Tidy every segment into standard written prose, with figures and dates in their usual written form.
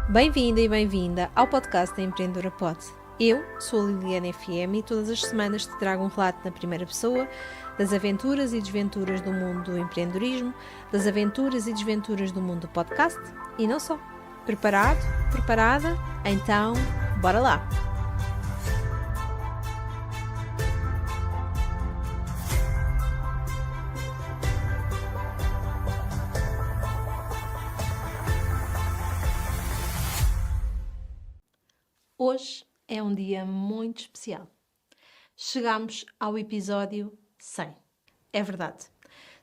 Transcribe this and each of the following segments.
Bem-vindo e bem-vinda ao podcast da Empreendedora Pod. Eu sou a Liliana FM e todas as semanas te trago um relato na primeira pessoa das aventuras e desventuras do mundo do empreendedorismo, das aventuras e desventuras do mundo do podcast e não só. Preparado? Preparada? Então, bora lá! Hoje é um dia muito especial. Chegamos ao episódio 100. É verdade.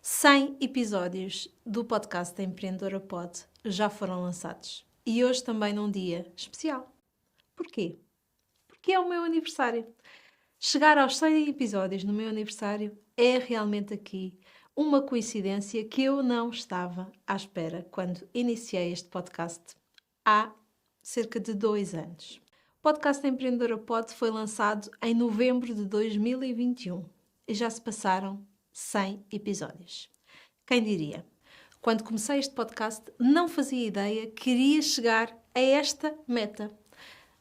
100 episódios do podcast da Empreendedora Pod já foram lançados. E hoje também num dia especial. Porquê? Porque é o meu aniversário. Chegar aos 100 episódios no meu aniversário é realmente aqui uma coincidência que eu não estava à espera quando iniciei este podcast há cerca de 2 anos. O podcast da Empreendedora Pod foi lançado em novembro de 2021 e já se passaram 100 episódios. Quem diria? Quando comecei este podcast não fazia ideia que iria chegar a esta meta.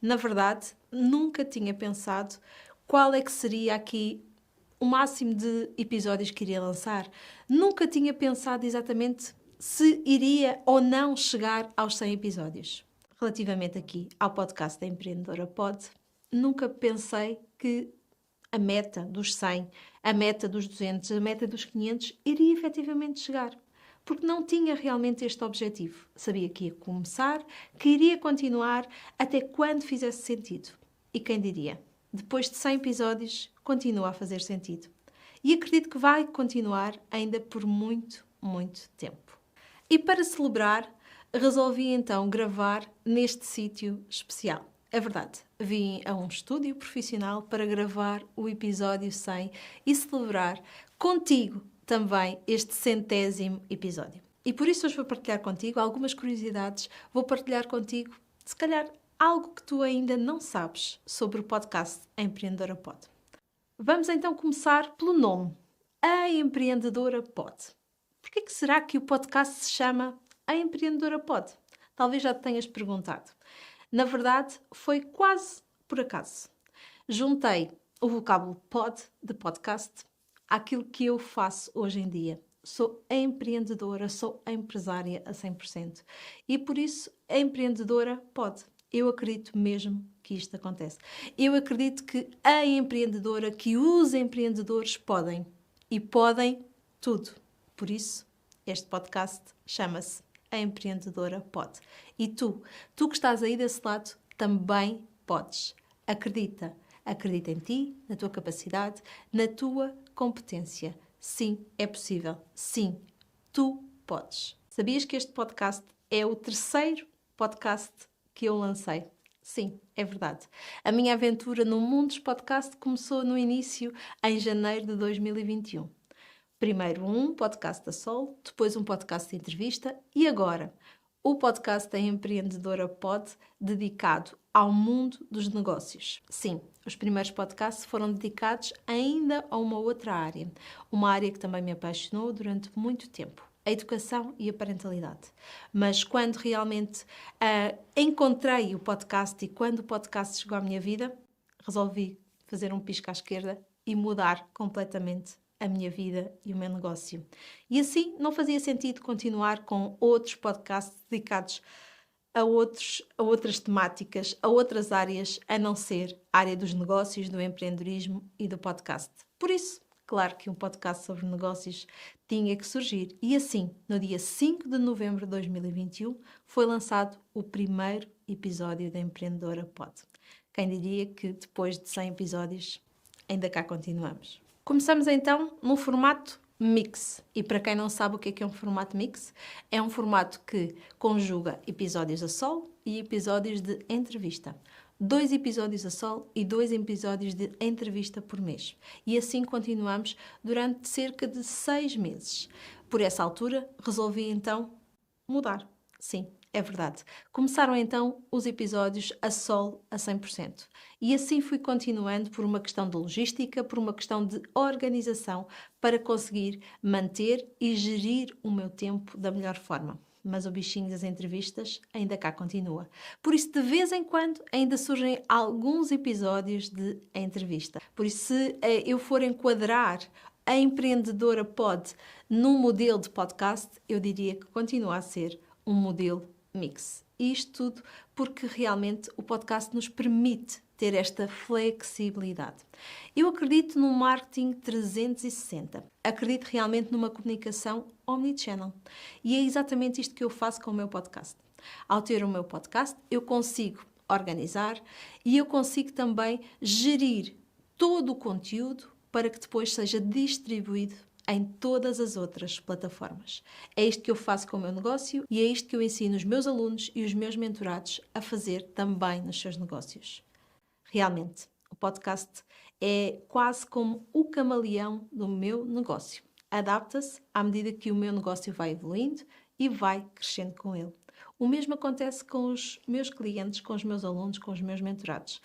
Na verdade, nunca tinha pensado qual é que seria aqui o máximo de episódios que iria lançar. Nunca tinha pensado exatamente se iria ou não chegar aos 100 episódios. Relativamente aqui ao podcast da Empreendedora Pod, nunca pensei que a meta dos 100, a meta dos 200, a meta dos 500 iria efetivamente chegar. Porque não tinha realmente este objetivo. Sabia que ia começar, que iria continuar até quando fizesse sentido. E quem diria? Depois de 100 episódios, continua a fazer sentido. E acredito que vai continuar ainda por muito, muito tempo. E para celebrar, resolvi então gravar neste sítio especial. É verdade, vim a um estúdio profissional para gravar o episódio 100 e celebrar contigo também este 100º episódio. E por isso hoje vou partilhar contigo algumas curiosidades, vou partilhar contigo, se calhar, algo que tu ainda não sabes sobre o podcast Empreendedora Pod. Vamos então começar pelo nome, a Empreendedora Pod. Porquê que será que o podcast se chama A Empreendedora Pod? Talvez já te tenhas perguntado. Na verdade, foi quase por acaso. Juntei o vocábulo pod, de podcast, àquilo que eu faço hoje em dia. Sou empreendedora, sou empresária a 100%. E por isso, a Empreendedora Pod. Eu acredito mesmo que isto acontece. Eu acredito que a empreendedora, que os empreendedores podem. E podem tudo. Por isso, este podcast chama-se A Empreendedora Pod. E tu que estás aí desse lado, também podes. Acredita. Acredita em ti, na tua capacidade, na tua competência. Sim, é possível. Sim, tu podes. Sabias que este podcast é o 3º podcast que eu lancei? Sim, é verdade. A minha aventura no mundo dos podcasts começou no início, em janeiro de 2021. Primeiro um podcast a solo, depois um podcast de entrevista e agora o podcast da Empreendedora Pod dedicado ao mundo dos negócios. Sim, os primeiros podcasts foram dedicados ainda a uma outra área, uma área que também me apaixonou durante muito tempo, a educação e a parentalidade. Mas quando realmente encontrei o podcast e quando o podcast chegou à minha vida, resolvi fazer um pisco à esquerda e mudar completamente a minha vida e o meu negócio. E assim não fazia sentido continuar com outros podcasts dedicados a outras temáticas, a outras áreas, a não ser a área dos negócios, do empreendedorismo e do podcast. Por isso, claro que um podcast sobre negócios tinha que surgir. E assim, no dia 5 de novembro de 2021, foi lançado o primeiro episódio da Empreendedora Pod. Quem diria que depois de 100 episódios, ainda cá continuamos. Começamos então no formato mix. E para quem não sabe o que é um formato mix, é um formato que conjuga episódios a solo e episódios de entrevista. 2 episódios a solo e 2 episódios de entrevista por mês. E assim continuamos durante cerca de 6 meses. Por essa altura, resolvi então mudar. Sim, é verdade. Começaram então os episódios a solo a 100%. E assim fui continuando por uma questão de logística, por uma questão de organização, para conseguir manter e gerir o meu tempo da melhor forma. mas o bichinho das entrevistas ainda cá continua. Por isso, de vez em quando, ainda surgem alguns episódios de entrevista. Por isso, se eu for enquadrar a Empreendedora Pod num modelo de podcast, eu diria que continua a ser um modelo mix. E isto tudo porque realmente o podcast nos permite ter esta flexibilidade. Eu acredito no marketing 360. Acredito realmente numa comunicação omnichannel. E é exatamente isto que eu faço com o meu podcast. Ao ter o meu podcast, eu consigo organizar e eu consigo também gerir todo o conteúdo para que depois seja distribuído em todas as outras plataformas. É isto que eu faço com o meu negócio e é isto que eu ensino os meus alunos e os meus mentorados a fazer também nos seus negócios. Realmente, o podcast é quase como o camaleão do meu negócio. Adapta-se à medida que o meu negócio vai evoluindo e vai crescendo com ele. O mesmo acontece com os meus clientes, com os meus alunos, com os meus mentorados.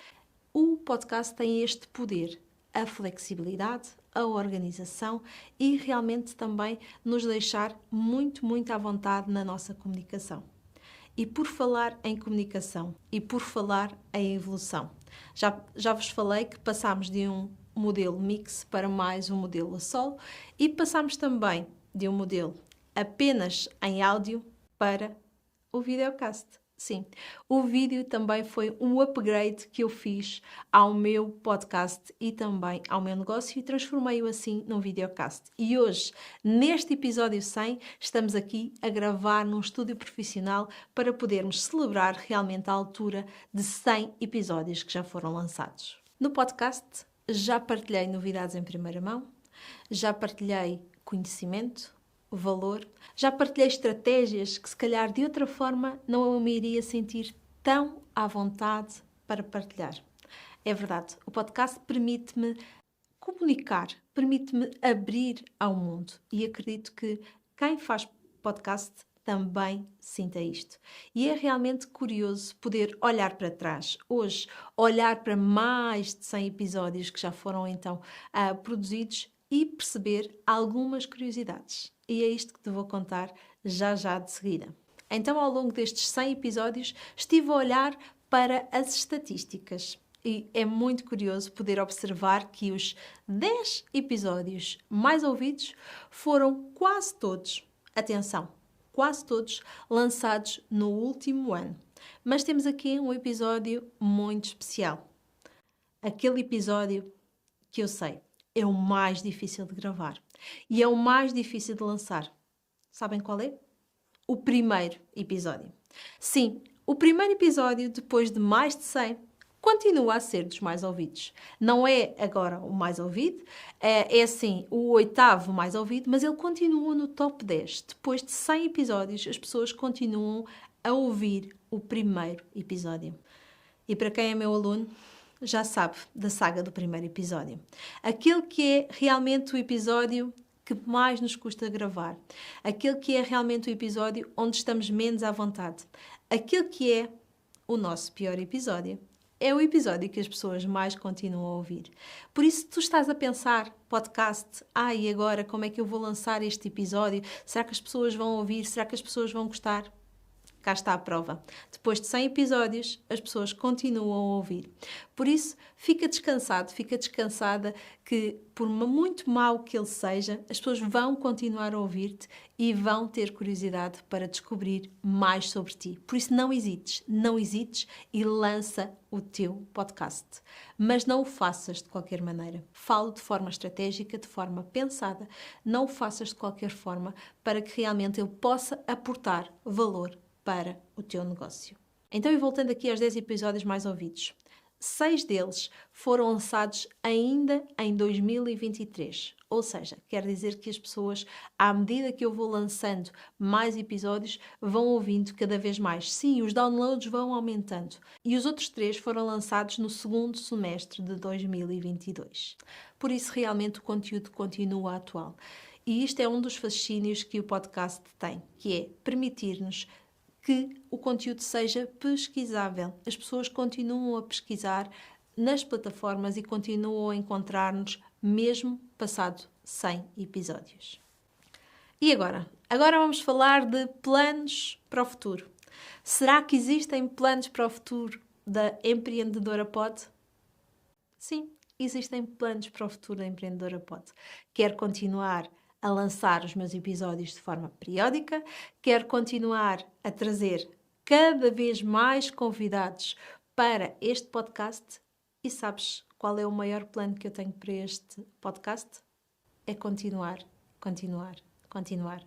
O podcast tem este poder, a flexibilidade, a organização e realmente também nos deixar muito à vontade na nossa comunicação. E por falar em comunicação e por falar em evolução, já vos falei que passámos de um modelo mix para mais um modelo a solo e passámos também de um modelo apenas em áudio para o videocast. Sim, o vídeo também foi um upgrade que eu fiz ao meu podcast e também ao meu negócio e transformei-o assim num videocast. E hoje, neste episódio 100, estamos aqui a gravar num estúdio profissional para podermos celebrar realmente a altura de 100 episódios que já foram lançados. No podcast já partilhei novidades em primeira mão, já partilhei conhecimento, valor. Já partilhei estratégias que se calhar de outra forma não eu me iria sentir tão à vontade para partilhar. É verdade, o podcast permite-me comunicar, permite-me abrir ao mundo e acredito que quem faz podcast também sinta isto. E é realmente curioso poder olhar para trás. Hoje, olhar para mais de 100 episódios que já foram então produzidos e perceber algumas curiosidades. E é isto que te vou contar já de seguida. Então, ao longo destes 100 episódios, estive a olhar para as estatísticas. E é muito curioso poder observar que os 10 episódios mais ouvidos foram quase todos, atenção, quase todos lançados no último ano. Mas temos aqui um episódio muito especial. Aquele episódio que eu sei é o mais difícil de gravar e é o mais difícil de lançar. Sabem qual é? O primeiro episódio. Sim, o primeiro episódio, depois de mais de 100, continua a ser dos mais ouvidos. Não é agora o mais ouvido, é sim o 8º mais ouvido, mas ele continua no top 10. Depois de 100 episódios, as pessoas continuam a ouvir o primeiro episódio. E para quem é meu aluno, já sabe da saga do primeiro episódio. Aquele que é realmente o episódio que mais nos custa gravar. Aquele que é realmente o episódio onde estamos menos à vontade. Aquele que é o nosso pior episódio. É o episódio que as pessoas mais continuam a ouvir. Por isso, tu estás a pensar, podcast, e agora como é que eu vou lançar este episódio? Será que as pessoas vão ouvir? Será que as pessoas vão gostar? Cá está a prova. Depois de 100 episódios, as pessoas continuam a ouvir. Por isso, fica descansado, fica descansada que, por muito mau que ele seja, as pessoas vão continuar a ouvir-te e vão ter curiosidade para descobrir mais sobre ti. Por isso, não hesites e lança o teu podcast. Mas não o faças de qualquer maneira. Falo de forma estratégica, de forma pensada. Não o faças de qualquer forma para que realmente ele possa aportar valor para o teu negócio. Então, e voltando aqui aos 10 episódios mais ouvidos, 6 deles foram lançados ainda em 2023. Ou seja, quer dizer que as pessoas, à medida que eu vou lançando mais episódios, vão ouvindo cada vez mais. Sim, os downloads vão aumentando. E os outros 3 foram lançados no segundo semestre de 2022. Por isso, realmente, o conteúdo continua atual. E isto é um dos fascínios que o podcast tem, que é permitir-nos que o conteúdo seja pesquisável. As pessoas continuam a pesquisar nas plataformas e continuam a encontrar-nos mesmo passado 100 episódios. E agora, Agora vamos falar de planos para o futuro. Será que existem planos para o futuro da Empreendedora Pod? Sim, existem planos para o futuro da Empreendedora Pod. Quero continuar a lançar os meus episódios de forma periódica, quero continuar a trazer cada vez mais convidados para este podcast. E sabes qual é o maior plano que eu tenho para este podcast? É continuar,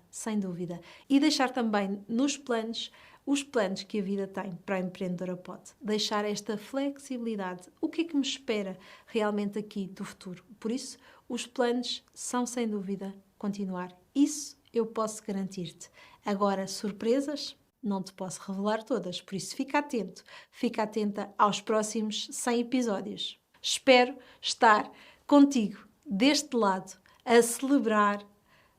sem dúvida. E deixar também nos planos os planos que a vida tem para a Empreendedora Pod. Deixar esta flexibilidade. O que é que me espera realmente aqui do futuro? Por isso, os planos são, sem dúvida, continuar. Isso eu posso garantir-te. Agora, surpresas, não te posso revelar todas. Por isso, fica atenta aos próximos 100 episódios. Espero estar contigo, deste lado, a celebrar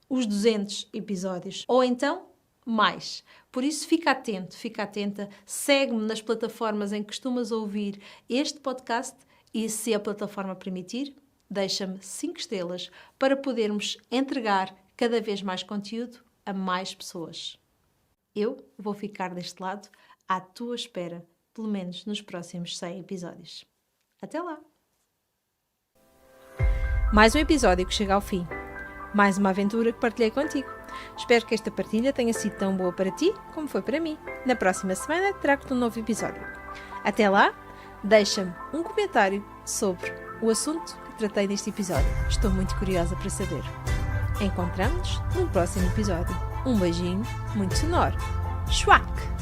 os 200 episódios. Ou então, mais. Por isso, fica atenta, segue-me nas plataformas em que costumas ouvir este podcast e, se a plataforma permitir, deixa-me 5 estrelas para podermos entregar cada vez mais conteúdo a mais pessoas. Eu vou ficar deste lado à tua espera, pelo menos nos próximos 100 episódios. Até lá! Mais um episódio que chega ao fim. Mais uma aventura que partilhei contigo. Espero que esta partilha tenha sido tão boa para ti como foi para mim. Na próxima semana trago-te um novo episódio. Até lá, deixa-me um comentário sobre o assunto que tratei neste episódio. Estou muito curiosa para saber. Encontramos-nos no próximo episódio. Um beijinho muito sonoro. Schwack!